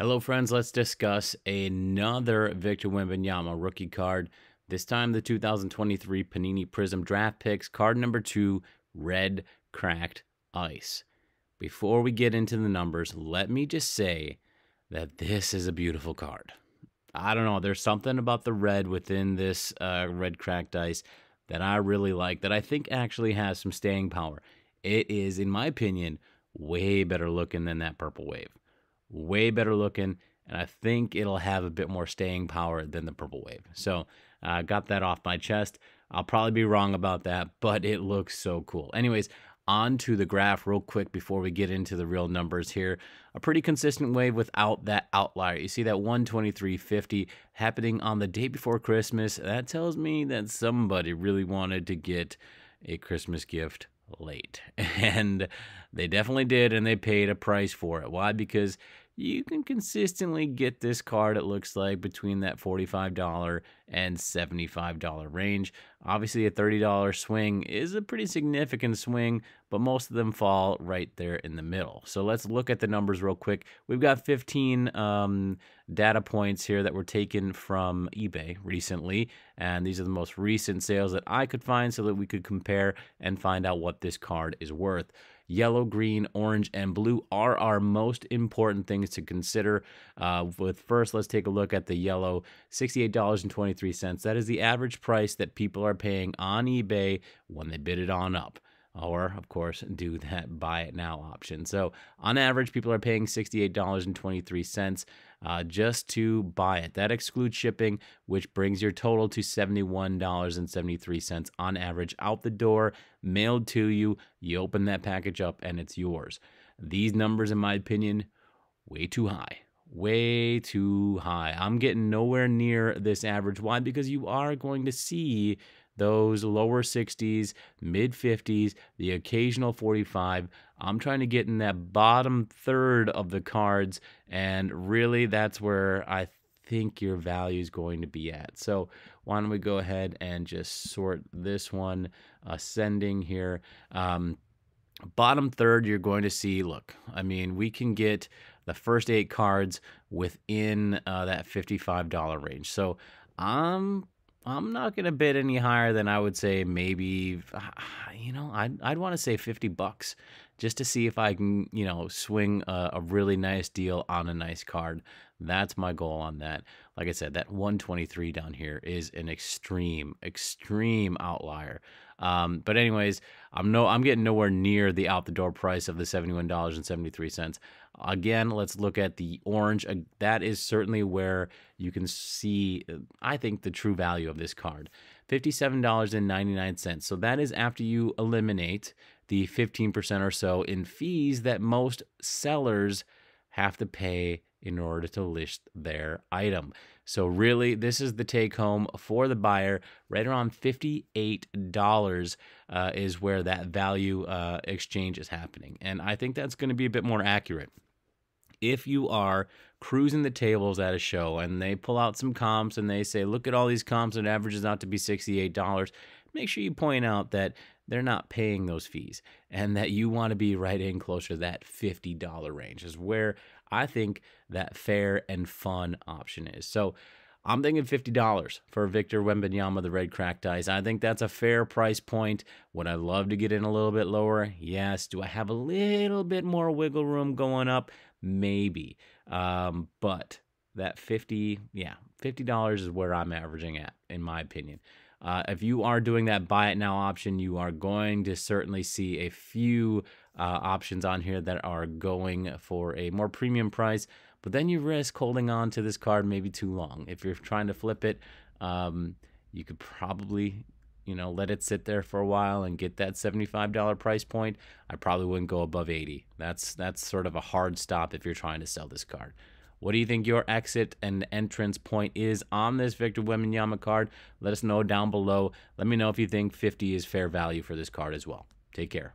Hello, friends. Let's discuss another Victor Wembanyama rookie card. This time, the 2023 Panini Prizm Draft Picks, card number 2, Red Cracked Ice. Before we get into the numbers, let me just say that this is a beautiful card. I don't know. There's something about the red within this Red Cracked Ice that I really like, that I think actually has some staying power. It is, in my opinion, way better looking than that Purple Wave. Way better looking, and I think it'll have a bit more staying power than the Purple Wave. So I got that off my chest. I'll probably be wrong about that, but it looks so cool. Anyways, on to the graph real quick before we get into the real numbers here. A pretty consistent wave without that outlier. You see that 123.50 happening on the day before Christmas. That tells me that somebody really wanted to get a Christmas gift late, and they definitely did, and they paid a price for it. Why? Because you can consistently get this card, it looks like, between that $45 and $75 range. Obviously, a $30 swing is a pretty significant swing, but most of them fall right there in the middle. So let's look at the numbers real quick. We've got 15 data points here that were taken from eBay recently, and these are the most recent sales that I could find so that we could compare and find out what this card is worth. Yellow, green, orange, and blue are our most important things to consider. First, let's take a look at the yellow, $68.23. That is the average price that people are paying on eBay when they bid it on up. Or, of course, do that buy it now option. So, on average, people are paying $68.23 just to buy it. That excludes shipping, which brings your total to $71.73 on average out the door, mailed to you. You open that package up, and it's yours. These numbers, in my opinion, way too high. Way too high. I'm getting nowhere near this average. Why? Because you are going to see those lower 60s, mid 50s, the occasional 45. I'm trying to get in that bottom third of the cards, and really that's where I think your value is going to be at. So why don't we go ahead and just sort this one ascending here. Bottom third, you're going to see, look, I mean, we can get the first 8 cards within that $55 range. So I'm not going to bid any higher than, I would say, maybe, I'd want to say $50 just to see if I can, swing a really nice deal on a nice card. That's my goal on that. Like I said, that 123 down here is an extreme outlier. But anyways, I'm getting nowhere near the out the door price of the $71.73. Again, let's look at the orange. That is certainly where you can see, I think, the true value of this card. $57.99. So that is after you eliminate the 15% or so in fees that most sellers have to pay in order to list their item. So really, this is the take home for the buyer. Right around $58 is where that value exchange is happening. And I think that's going to be a bit more accurate. If you are cruising the tables at a show and they pull out some comps and they say, look at all these comps and it averages out to be $68, make sure you point out that they're not paying those fees and that you want to be right in closer to that $50 range is where I think that fair and fun option is. So I'm thinking $50 for Victor Wembanyama, the Red Cracked Ice. I think that's a fair price point. Would I love to get in a little bit lower? Yes. Do I have a little bit more wiggle room going up? Maybe. But that $50 is where I'm averaging at, in my opinion. If you are doing that buy it now option, you are going to certainly see a few options on here that are going for a more premium price, but then you risk holding on to this card maybe too long. If you're trying to flip it, you could probably, let it sit there for a while and get that $75 price point. I probably wouldn't go above $80. That's sort of a hard stop if you're trying to sell this card. What do you think your exit and entrance point is on this Victor Wembanyama card? Let us know down below. Let me know if you think 50 is fair value for this card as well. Take care.